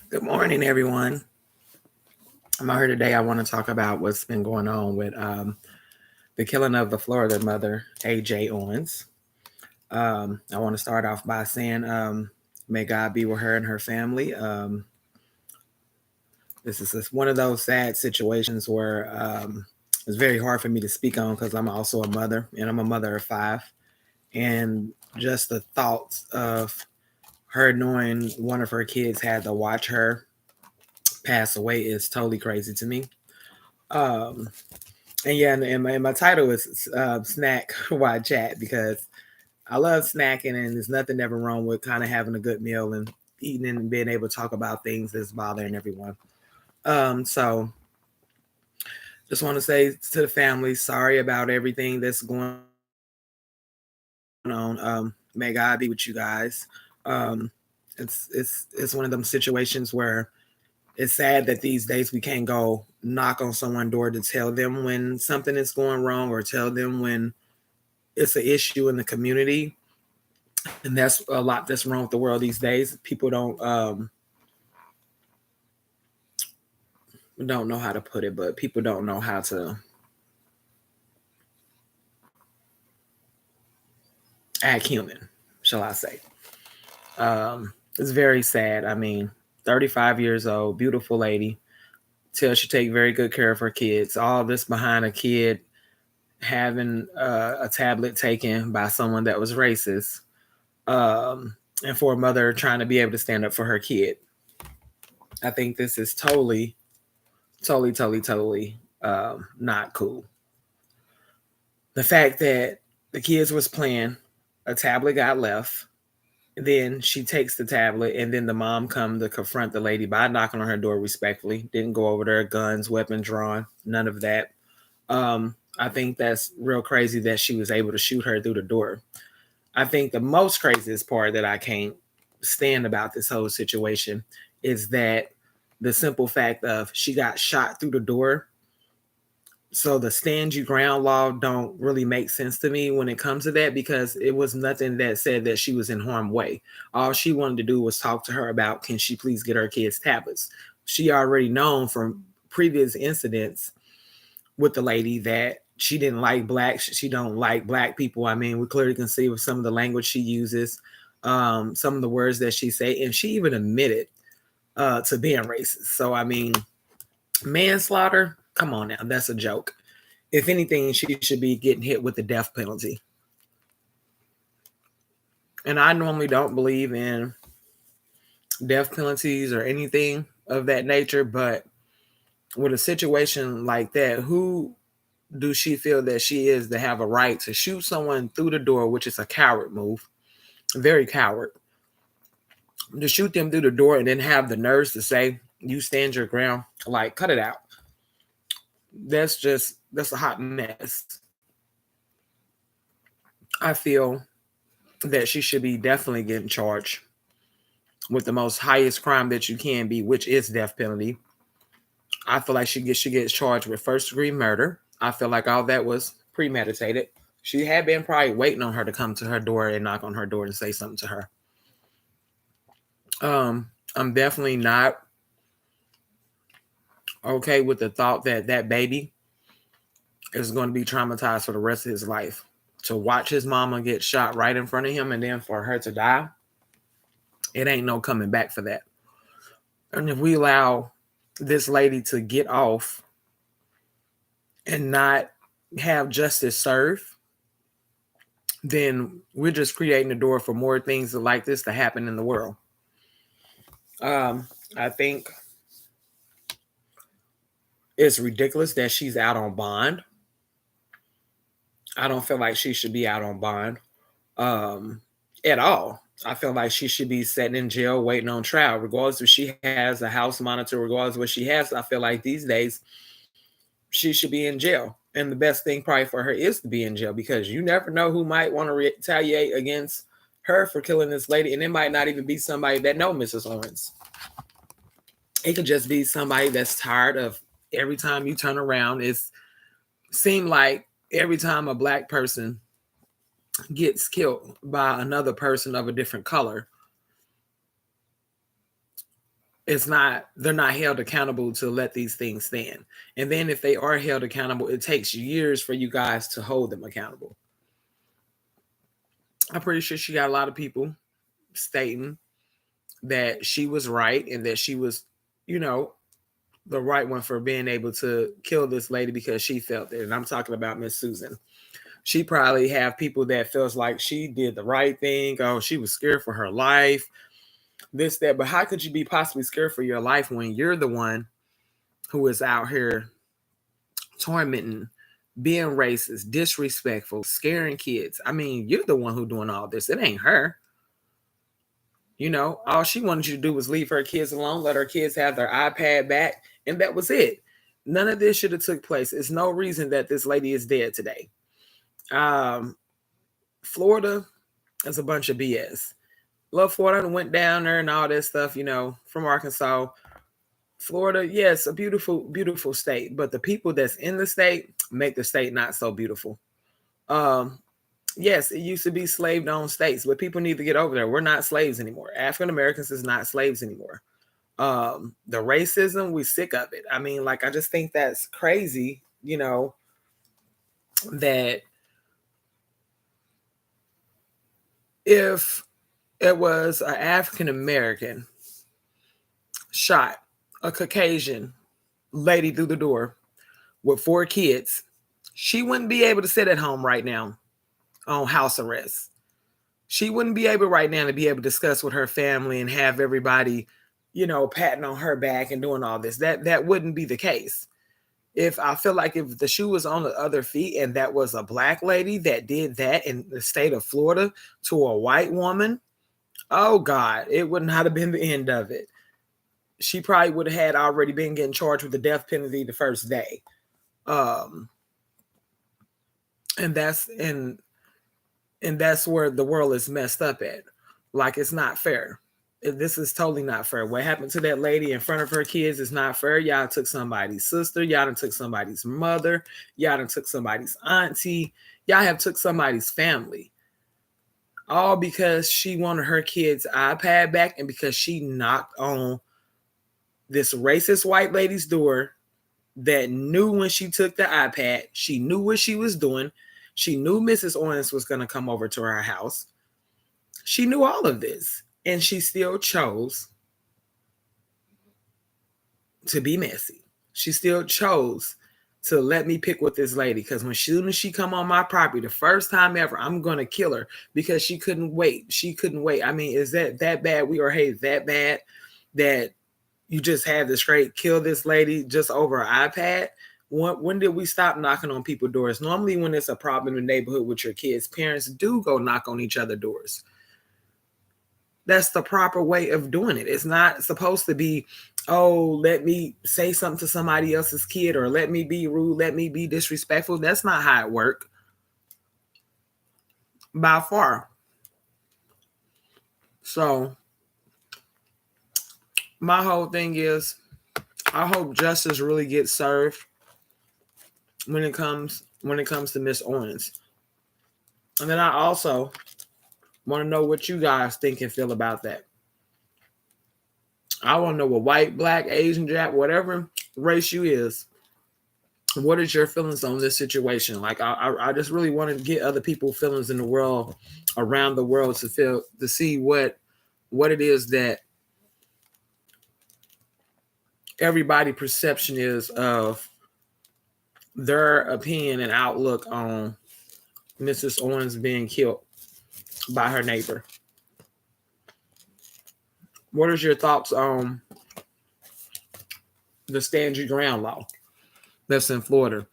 Good morning, everyone. I'm out here today. I want to talk about what's been going on with the killing of the Florida mother, A.J. Owens. I want to start off by saying, may God be with her and her family. This is just one of those sad situations where it's very hard for me to speak on because I'm also a mother and I'm a mother of five. And just the thoughts of her knowing one of her kids had to watch her pass away is totally crazy to me. Um, and yeah, and my title is Snack Why Chat because I love snacking and there's nothing ever wrong with kind of having a good meal and eating and being able to talk about things that's bothering everyone. So just want to say to the family, sorry about everything that's going on. May God be with you guys. Um, it's one of them situations where it's sad that these days we can't go knock on someone's door to tell them when something is going wrong or tell them when it's an issue in the community, and that's a lot that's wrong with the world these days. People don't know how to put it, but people don't know how to act human, shall I say. It's very sad. I mean, 35 years old, beautiful lady, tells she take very good care of her kids. All this behind a kid having a tablet taken by someone that was racist, and for a mother trying to be able to stand up for her kid. I think this is totally not cool. The fact that the kids was playing, a tablet got left, then she takes the tablet, and then the mom come to confront the lady by knocking on her door respectfully. Didn't go over there, guns, weapon drawn, none of that. I think that's real crazy that she was able to shoot her through the door. I think the most craziest part that I can't stand about this whole situation is that the simple fact of she got shot through the door. So the stand you ground law don't really make sense to me when it comes to that because it was nothing that said that she was in harm's way. All she wanted to do was talk to her about can she please get her kids tablets. She already known from previous incidents with the lady that she didn't like blacks. She don't like black people. I mean, we clearly can see with some of the language she uses, some of the words that she say, and she even admitted to being racist. So I mean, manslaughter. Come on now, that's a joke. If anything, she should be getting hit with the death penalty. And I normally don't believe in death penalties or anything of that nature, but with a situation like that, who do she feel that she is to have a right to shoot someone through the door, which is a coward move, very coward, to shoot them through the door and then have the nerves to say, you stand your ground, like cut it out. That's a hot mess. I feel that she should be definitely getting charged with the most highest crime that you can be, which is death penalty. I feel like she gets charged with first degree murder. I feel like all that was premeditated. She had been probably waiting on her to come to her door and knock on her door and say something to her. I'm definitely not okay with the thought that that baby is going to be traumatized for the rest of his life. To watch his mama get shot right in front of him and then for her to die, it ain't no coming back for that. And if we allow this lady to get off and not have justice served, then we're just creating the door for more things like this to happen in the world. I think it's ridiculous that she's out on bond. I don't feel like she should be out on bond um, at all. I feel like she should be sitting in jail waiting on trial, regardless if she has a house monitor, regardless of what she has. I feel like these days she should be in jail. And the best thing probably for her is to be in jail because you never know who might want to retaliate against her for killing this lady. And it might not even be somebody that know Mrs. Owens. It could just be somebody that's tired of every time you turn around, it's seem like every time a black person gets killed by another person of a different color, they're not held accountable to let these things stand. And then if they are held accountable, it takes years for you guys to hold them accountable. I'm pretty sure she got a lot of people stating that she was right and that she was, you know, the right one for being able to kill this lady because she felt it. And I'm talking about Miss Susan. She probably have people that feels like she did the right thing. Oh, she was scared for her life, this, that. But how could you be possibly scared for your life when you're the one who is out here tormenting, being racist, disrespectful, scaring kids? I mean, you're the one who doing all this. It ain't her. You know, all she wanted you to do was leave her kids alone, let her kids have their iPad back, and that was it. None of this should have took place. It's no reason that this lady is dead today. Florida is a bunch of BS. Love Florida, went down there and all this stuff, you know, from Arkansas. Florida, yes, a beautiful, beautiful state, but the people that's in the state make the state not so beautiful. Yes, it used to be slave-owned states, but people need to get over there. We're not slaves anymore. African Americans is not slaves anymore. The racism, we're sick of it. I mean, like, I just think that's crazy, you know, that if it was an African American shot a Caucasian lady through the door with 4 kids, she wouldn't be able to sit at home right now on house arrest. She wouldn't be able right now to be able to discuss with her family and have everybody, you know, patting on her back and doing all this. That wouldn't be the case. If I feel like if the shoe was on the other feet and that was a black lady that did that in the state of Florida to a white woman, oh God, it would not have been the end of it. She probably would have had already been getting charged with the death penalty the first day. And that's where the world is messed up at. Like, it's not fair. This is totally not fair. What happened to that lady in front of her kids is not fair. Y'all took somebody's sister. Y'all done took somebody's mother. Y'all done took somebody's auntie. Y'all have took somebody's family. All because she wanted her kids' iPad back and because she knocked on this racist white lady's door that knew when she took the iPad, she knew what she was doing. She knew Mrs. Owens was going to come over to her house. She knew all of this, and she still chose to be messy. She still chose to let me pick with this lady because soon as she come on my property, the first time ever, I'm going to kill her because she couldn't wait. She couldn't wait. I mean, is that bad? We are hated that bad that you just had to straight kill this lady just over an iPad? When did we stop knocking on people's doors? Normally when it's a problem in the neighborhood with your kids, parents do go knock on each other's doors. That's the proper way of doing it. It's not supposed to be, oh, let me say something to somebody else's kid or let me be rude, let me be disrespectful. That's not how it works. By far. So my whole thing is, I hope justice really gets served when it comes to Miss Owens. And then I also want to know what you guys think and feel about that. I want to know what white, black, Asian, Jap, whatever race you is. What is your feelings on this situation? Like, I just really want to get other people's feelings in the world, around the world, to see what it is that everybody perception is of their opinion and outlook on Mrs. Owens being killed by her neighbor. What is your thoughts on the stand your ground law that's in Florida?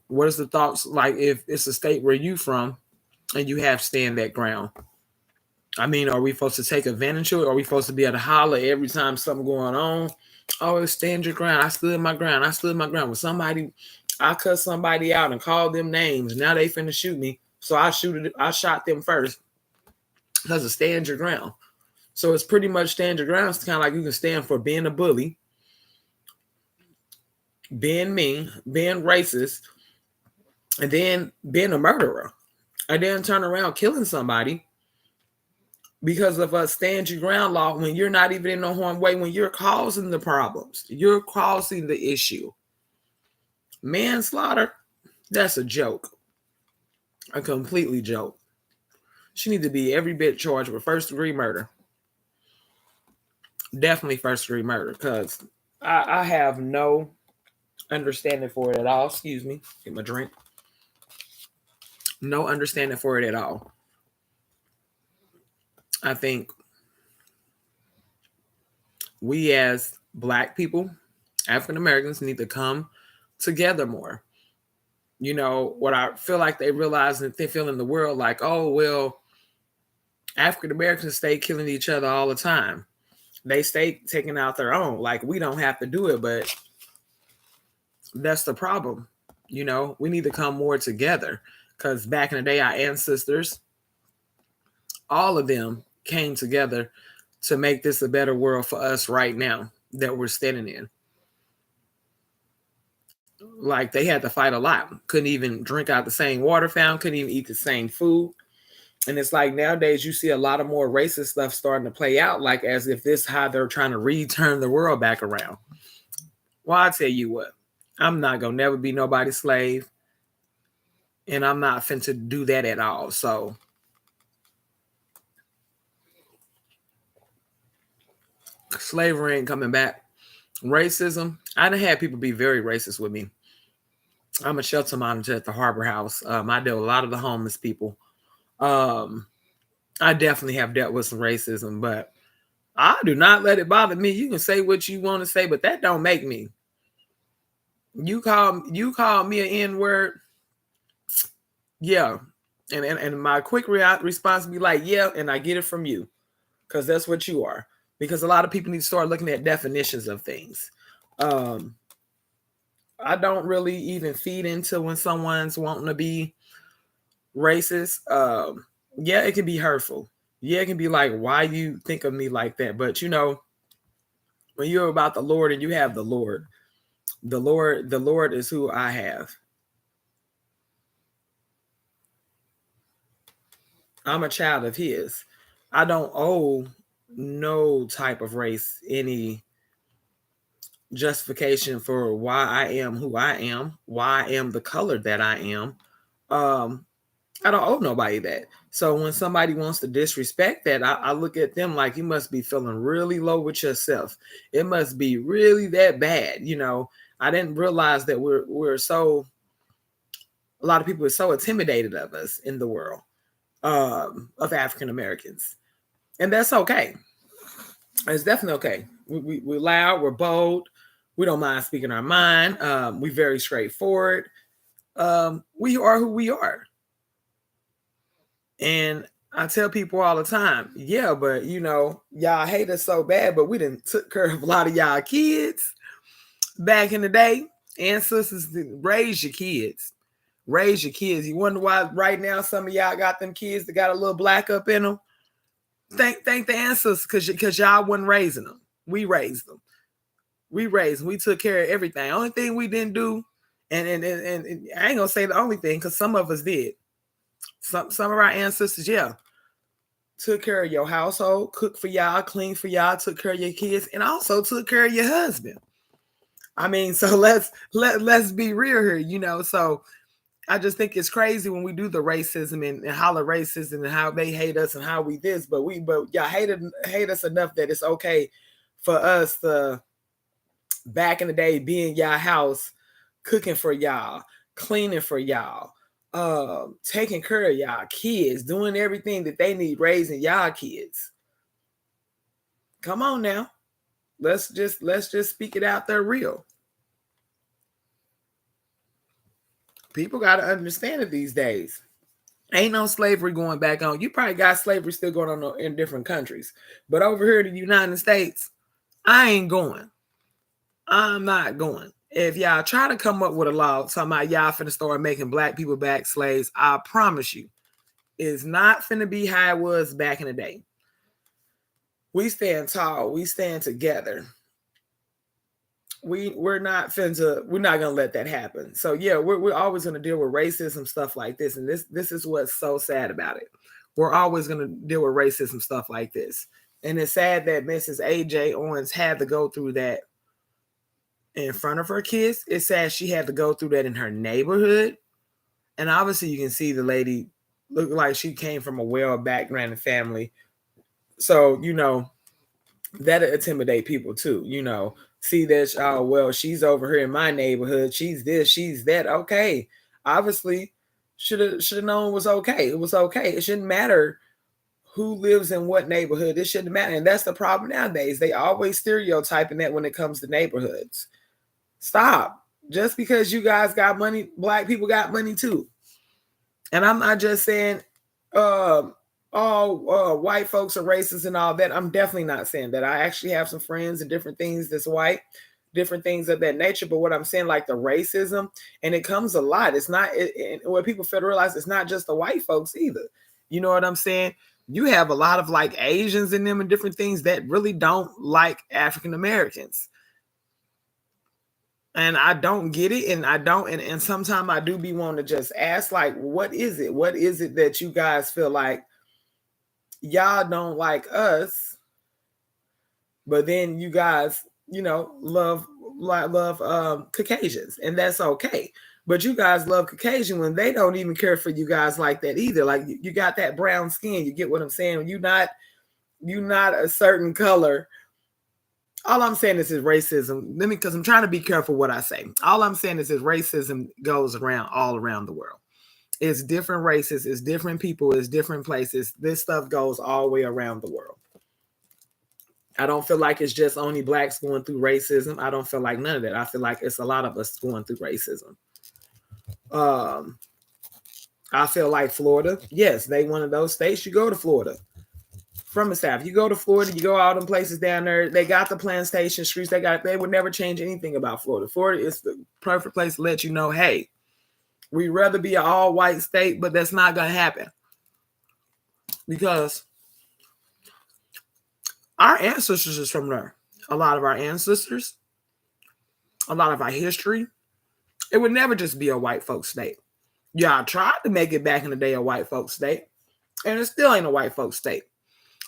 What is the thoughts, like, if it's a state where you from and you have stand that ground? I mean, are we supposed to take advantage of it? Are we supposed to be able to holler every time something going on? Oh, stand your ground. I stood my ground. I stood my ground. With somebody, I cut somebody out and called them names. Now they finna shoot me. So I shot them first. Because of stand your ground. So it's pretty much stand your ground. It's kind of like you can stand for being a bully, being mean, being racist, and then being a murderer. And then turn around killing somebody because of a stand your ground law when you're not even in no harm way, when you're causing the problems, you're causing the issue. Manslaughter, that's a joke. A completely joke. She needs to be every bit charged with first degree murder. Definitely first degree murder, because I have no understanding for it at all. Excuse me, get my drink. No understanding for it at all. I think we as Black people, African Americans, need to come together more. You know, what I feel like they realize and they feel in the world, like, oh, well, African Americans stay killing each other all the time. They stay taking out their own. Like, we don't have to do it, but that's the problem. You know, we need to come more together, because back in the day, our ancestors, all of them came together to make this a better world for us right now that we're standing in. Like, they had to fight a lot. Couldn't even drink out the same water fountain, couldn't even eat the same food. And it's like nowadays you see a lot of more racist stuff starting to play out, like as if this how they're trying to return the world back around. Well, I tell you what, I'm not gonna never be nobody's slave, and I'm not finna do that at all. So slavery ain't coming back. Racism, I done had people be very racist with me. I'm a shelter monitor at the Harbor House. I deal with a lot of the homeless people. I definitely have dealt with some racism, but I do not let it bother me. You can say what you want to say, but that don't make me. You call me an N-word, yeah. And my quick response be like, yeah, and I get it from you. Because that's what you are. Because a lot of people need to start looking at definitions of things. I don't really even feed into when someone's wanting to be racist. Yeah, it can be hurtful. Yeah, it can be like, why you think of me like that? But you know, when you're about the Lord and you have the Lord is who I have. I'm a child of his. I don't owe no type of race any justification for why I am who I am, why I am the color that I am. I don't owe nobody that. So when somebody wants to disrespect that, I look at them like, you must be feeling really low with yourself. It must be really that bad. You know, I didn't realize that we're so, a lot of people are so intimidated of us in the world, of African Americans. And that's okay. It's definitely okay. We're loud, we're bold, we don't mind speaking our mind. We're very straightforward. We are who we are. And I tell people all the time, yeah, but you know, y'all hate us so bad, but we didn't took care of a lot of y'all kids back in the day. Ancestors raise your kids. Raise your kids. You wonder why right now some of y'all got them kids that got a little black up in them? Thank the ancestors, because y'all wasn't raising them. We raised them. We took care of everything. Only thing we didn't do, and I ain't gonna say the only thing, because some of us did. Some of our ancestors, yeah, took care of your household, cooked for y'all, cleaned for y'all, took care of your kids, and also took care of your husband. I mean, so let's be real here, you know. So I just think it's crazy when we do the racism and holler racism and how they hate us and how we this, but y'all hate us enough that it's okay for us to back in the day be in y'all house, cooking for y'all, cleaning for y'all, taking care of y'all kids, doing everything that they need, raising y'all kids. Come on now. Let's just speak it out there real. People got to understand it these days. Ain't no slavery going back on. You probably got slavery still going on in different countries. But over here in the United States, I ain't going. I'm not going. If y'all try to come up with a law talking about y'all finna start making black people back slaves, I promise you, it's not finna be how it was back in the day. We stand tall. We stand together. We're not gonna let that happen. So yeah, we're always gonna deal with racism, stuff like this. And this is what's so sad about it. We're always going to deal with racism stuff like this. And it's sad that Mrs. AJ Owens had to go through that in front of her kids. It's sad she had to go through that in her neighborhood. And obviously you can see the lady looked like she came from a well background family. So, that'll intimidate people too. See this, oh, well, she's over here in my neighborhood. She's this, she's that. Okay. Obviously, should have known it was okay. It was okay. It shouldn't matter who lives in what neighborhood. It shouldn't matter. And that's the problem nowadays. They always stereotyping that when it comes to neighborhoods. Stop. Just because you guys got money, black people got money too. And I'm not just saying all white folks are racist and all that. I'm definitely not saying that. I actually have some friends and different things that's white, different things of that nature. But what I'm saying, like the racism, and it comes a lot. It's not, what people fail to realize, it's not just the white folks either. You know what I'm saying? You have a lot of like Asians in them and different things that really don't like African Americans. And I don't get it. And I don't. And sometimes I do be wanting to just ask, like, what is it? What is it that you guys feel like y'all don't like us, but then you guys, love Caucasians, and that's okay. But you guys love Caucasian when they don't even care for you guys like that either. Like you got that brown skin. You get what I'm saying? You're not a certain color. All I'm saying is racism. Because I'm trying to be careful what I say. All I'm saying is racism goes around all around the world. It's different races, it's different people, it's different places. This stuff goes all the way around the world. I don't feel like it's just only blacks going through racism. I don't feel like none of that. I feel like it's a lot of us going through racism. I feel like Florida, yes, they one of those states. You go to Florida from the South. You go to Florida, you go out in places down there. They got the plantation streets. They would never change anything about Florida. Florida is the perfect place to let you know, hey, we'd rather be an all-white state, but that's not going to happen. Because our ancestors is from there. A lot of our ancestors, a lot of our history, it would never just be a white folks state. Y'all tried to make it back in the day a white folks state, and it still ain't a white folks state.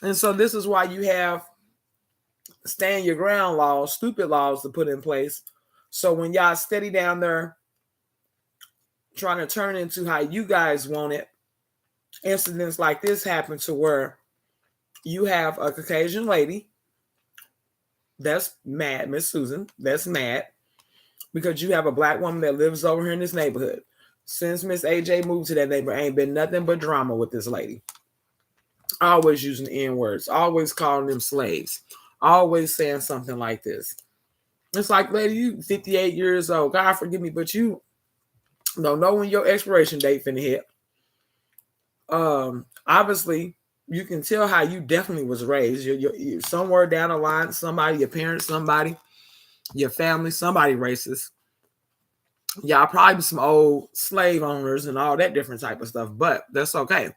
And so this is why you have stand your ground laws, stupid laws to put in place. So when y'all steady down there trying to turn into how you guys want it, incidents like this happen to where you have a Caucasian lady that's mad, Miss Susan, that's mad because you have a black woman that lives over here in this neighborhood. Since Miss AJ moved to that neighborhood, ain't been nothing but drama with this lady. Always using the N-words, always calling them slaves, always saying something like this. It's like, lady, you 58 years old. God forgive me, but you don't know when your expiration date finna hit. Obviously, you can tell how you definitely was raised. You're somewhere down the line, somebody, your parents, somebody, your family, somebody racist. Y'all probably some old slave owners and all that different type of stuff, but that's okay.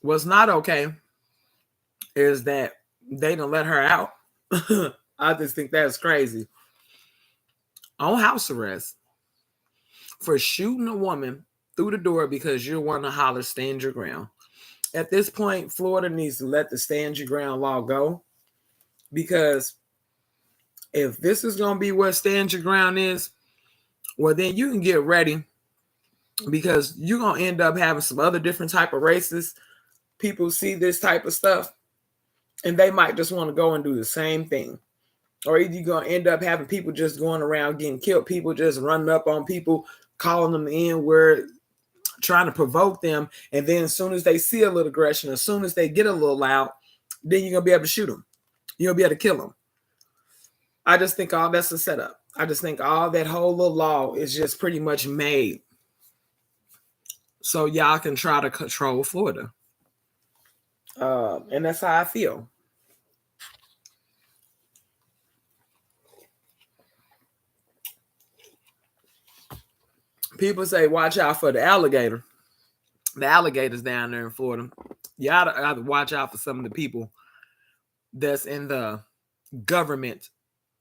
What's not okay is that they don't let her out. I just think that's crazy. On house arrest for shooting a woman through the door because you want to holler, stand your ground. At this point, Florida needs to let the stand your ground law go, because if this is going to be what stand your ground is, well, then you can get ready, because you're going to end up having some other different type of races. People see this type of stuff and they might just want to go and do the same thing. Or either you're going to end up having people just going around getting killed, people just running up on people, calling them in, where trying to provoke them. And then as soon as they see a little aggression, as soon as they get a little loud, then you're going to be able to shoot them. You'll be able to kill them. I just think all that's a setup. I just think all that whole little law is just pretty much made so y'all can try to control Florida. And that's how I feel. People say, watch out for the alligator. The alligators down there in Florida. You gotta watch out for some of the people that's in the government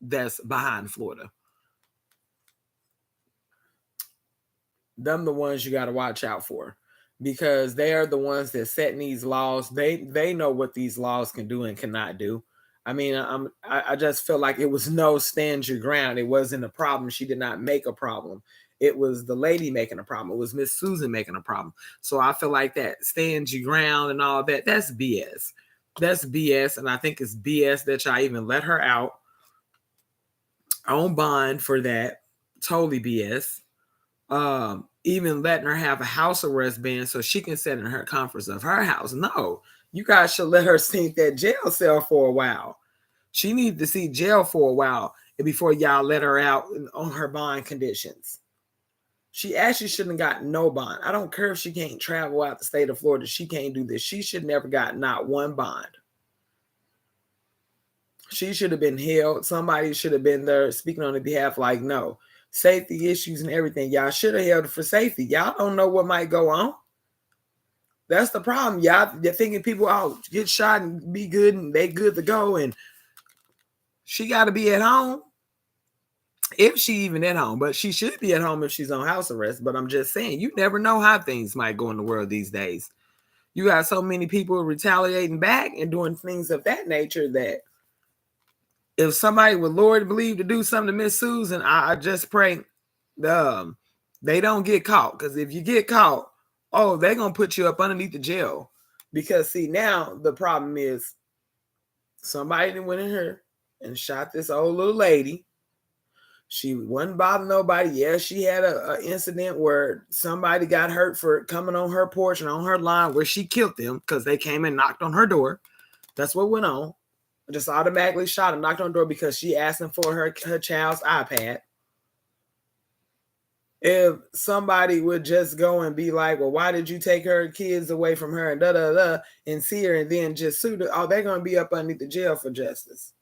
that's behind Florida. Them the ones you got to watch out for. because they are the ones that set these laws. They know what these laws can do and cannot do. I mean, I just feel like it was no stand your ground. It wasn't a problem. She did not make a problem. It was the lady making a problem. It was Miss Susan making a problem. So I feel like that stand your ground and all that, that's BS. That's BS. And I think it's BS that y'all even let her out on bond for that. Totally BS. Even letting her have a house arrest ban so she can sit in her comforts of her house. No, you guys should let her sink that jail cell for a while. She needs to see jail for a while before y'all let her out on her bond conditions. She actually shouldn't have got no bond. I don't care if she can't travel out the state of Florida. She can't do this. She should never got not one bond. She should have been held. Somebody should have been there speaking on her behalf, like, no, safety issues and everything. Y'all should have held her for safety. Y'all don't know what might go on. That's the problem. You're thinking people get shot and be good and they good to go. And she got to be at home. If she even at home, but she should be at home if she's on house arrest. But I'm just saying, you never know how things might go in the world these days. You got so many people retaliating back and doing things of that nature that if somebody with Lord believe to do something to Miss Susan, I just pray they don't get caught. Because if you get caught, they're going to put you up underneath the jail. Because see, now the problem is somebody went in here and shot this old little lady. She wasn't bothering nobody. Yeah, she had an incident where somebody got hurt for coming on her porch and on her lawn where she killed them because they came and knocked on her door. That's what went on. Just automatically shot and knocked on the door because she asked him for her child's iPad. If somebody would just go and be like, well, why did you take her kids away from her and da-da-da and see her and then just sue her, they're going to be up underneath the jail for justice.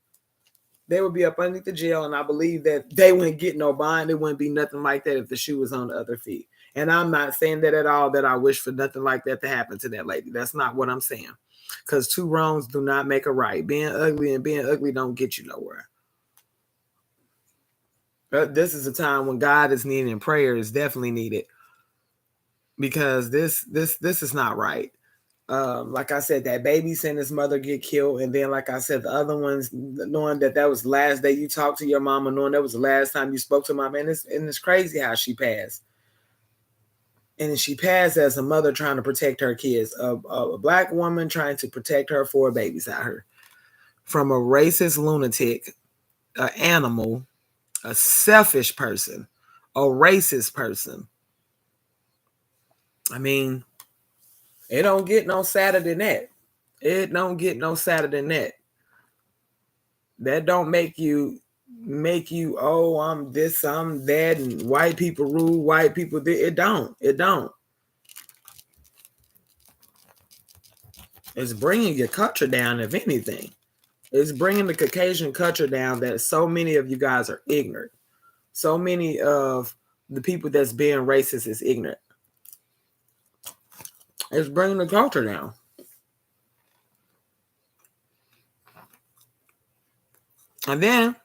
They would be up underneath the jail, and I believe that they wouldn't get no bond. It wouldn't be nothing like that if the shoe was on the other feet. And I'm not saying that at all, that I wish for nothing like that to happen to that lady. That's not what I'm saying. Because two wrongs do not make a right. Being ugly don't get you nowhere. But this is a time when God is needed and prayer is definitely needed. Because this is not right. Like I said, that baby seeing his mother get killed, and then like I said, the other ones knowing that was the last day you talked to your mama, knowing that was the last time you spoke to my man, and it's crazy how she passed. And she passed as a mother trying to protect her kids, a black woman trying to protect her four babies out her from a racist lunatic, an animal, a selfish person, a racist person. I mean, it don't get no sadder than that. It don't get no sadder than that. That don't make you, I'm this, I'm that, and white people rule, white people did. It don't. It's bringing your culture down, if anything. It's bringing the Caucasian culture down that so many of you guys are ignorant. So many of the people that's being racist is ignorant. It's bringing the culture down. And then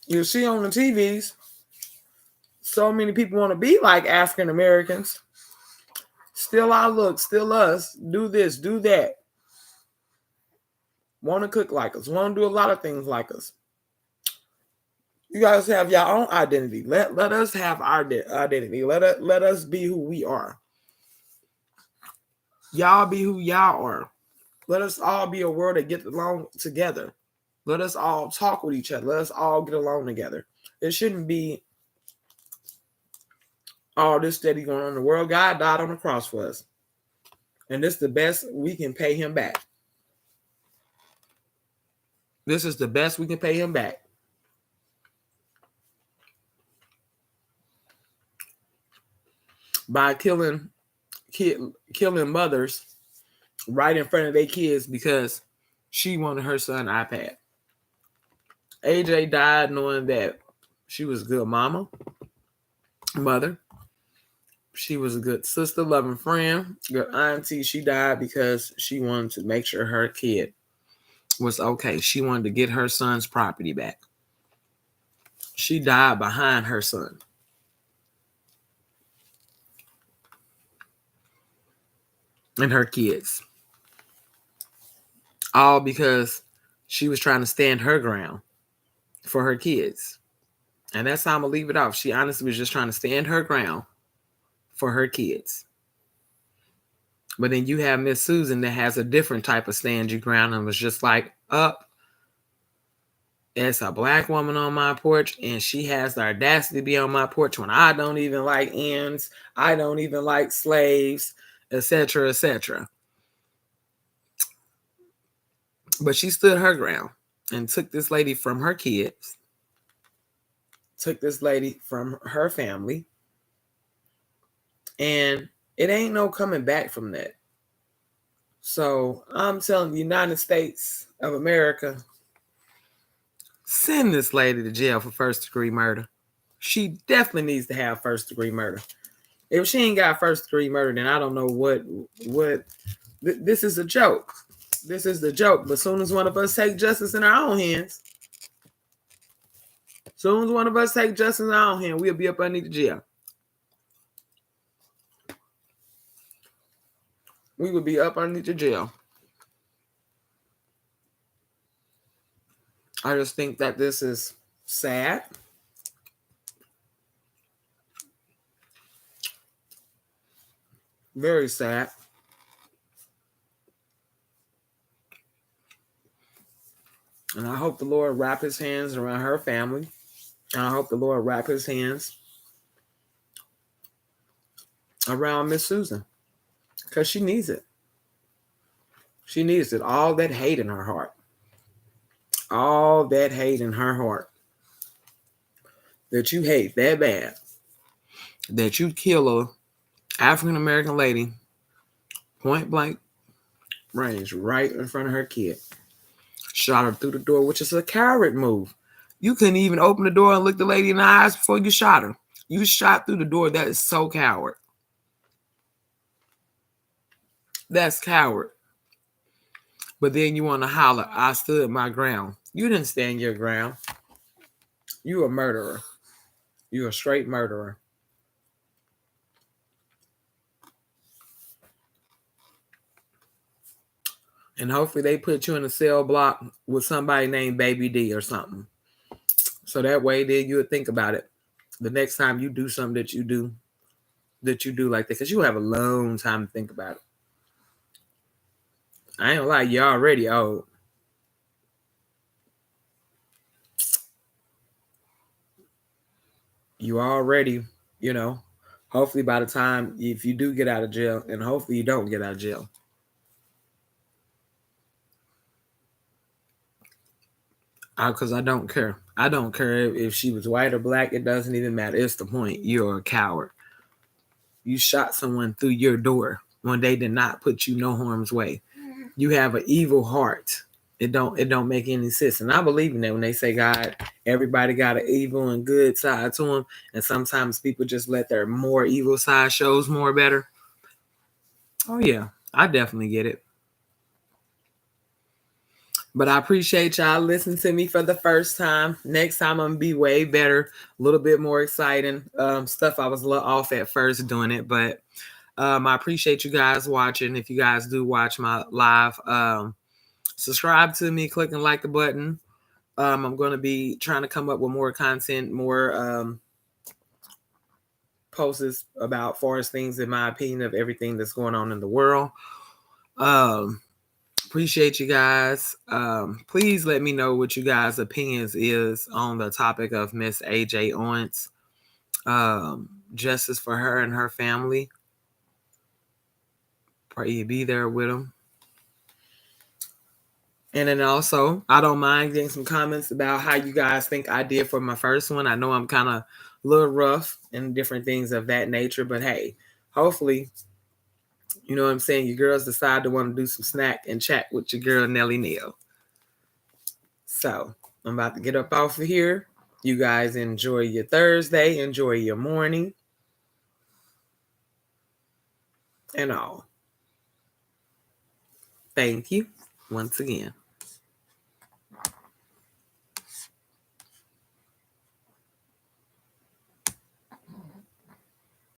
you see on the TVs, so many people want to be like African Americans. Still our look, still us. Do this, do that. Want to cook like us. Want to do a lot of things like us. You guys have your own identity. Let us have our identity. Let us be who we are. Y'all be who y'all are. Let us all be a world that gets along together. Let us all talk with each other. Let us all get along together. It shouldn't be all this steady going on in the world. God died on the cross for us. And this is the best we can pay him back. This is the best we can pay him back. By killing mothers right in front of their kids because she wanted her son iPad. AJ died knowing that she was a good mother. She was a good sister, loving friend, good auntie. She died because she wanted to make sure her kid was okay. She wanted to get her son's property back. She died behind her son. and her kids. All because she was trying to stand her ground for her kids. And that's how I'm going to leave it off. She honestly was just trying to stand her ground for her kids. But then you have Miss Susan that has a different type of stand your ground and was just like, up, it's a black woman on my porch and she has the audacity to be on my porch when I don't even like ends, I don't even like slaves, etc., etc. But she stood her ground and took this lady from her kids, took this lady from her family, and it ain't no coming back from that. So I'm telling the United States of America, send this lady to jail for first-degree murder. She definitely needs to have first-degree murder. If she ain't got first-degree murder, then I don't know what. This is a joke. This is the joke. But as soon as one of us take justice in our own hands, we'll be up underneath the jail. We would be up underneath the jail. I just think that this is sad. Very sad. And I hope the Lord wrap his hands around her family. And I hope the Lord wrap his hands around Miss Susan. Because she needs it. She needs it. All that hate in her heart. All that hate in her heart. That you hate that bad. That you kill a African American lady point blank range right in front of her kid. Shot her through the door, which is a coward move. You couldn't even open the door and look the lady in the eyes before you shot her. You shot through the door. That is so coward. That's coward. But then you want to holler, I stood my ground. You didn't stand your ground. You a murderer. You a straight murderer. And hopefully they put you in a cell block with somebody named Baby D or something. So that way then you would think about it. The next time you do something that you do like that. Because you have a long time to think about it. I ain't gonna lie, you're already old. You already, hopefully by the time, if you do get out of jail, and hopefully you don't get out of jail, because I don't care. I don't care if she was white or black. It doesn't even matter. It's the point. You're a coward. You shot someone through your door when they did not put you no harm's way. You have an evil heart. It don't make any sense. And I believe in that when they say God, everybody got an evil and good side to them. And sometimes people just let their more evil side shows more better. Oh yeah, I definitely get it. But I appreciate y'all listening to me for the first time. Next time I'm gonna be way better, a little bit more exciting. Stuff I was a little off at first doing it, but I appreciate you guys watching. If you guys do watch my live, subscribe to me, click and like the button. I'm going to be trying to come up with more content, more posts about forest things, in my opinion, of everything that's going on in the world. Appreciate you guys. Please let me know what you guys' opinions is on the topic of Miss AJ Owens. Justice for her and her family. Pray you be there with them. And then also, I don't mind getting some comments about how you guys think I did for my first one. I know I'm kind of a little rough and different things of that nature, but hey, hopefully, you know what I'm saying, your girls decide to want to do some snack and chat with your girl Nelly Nell. So I'm about to get up off of here. You guys enjoy your Thursday, enjoy your morning, and all. Thank you once again.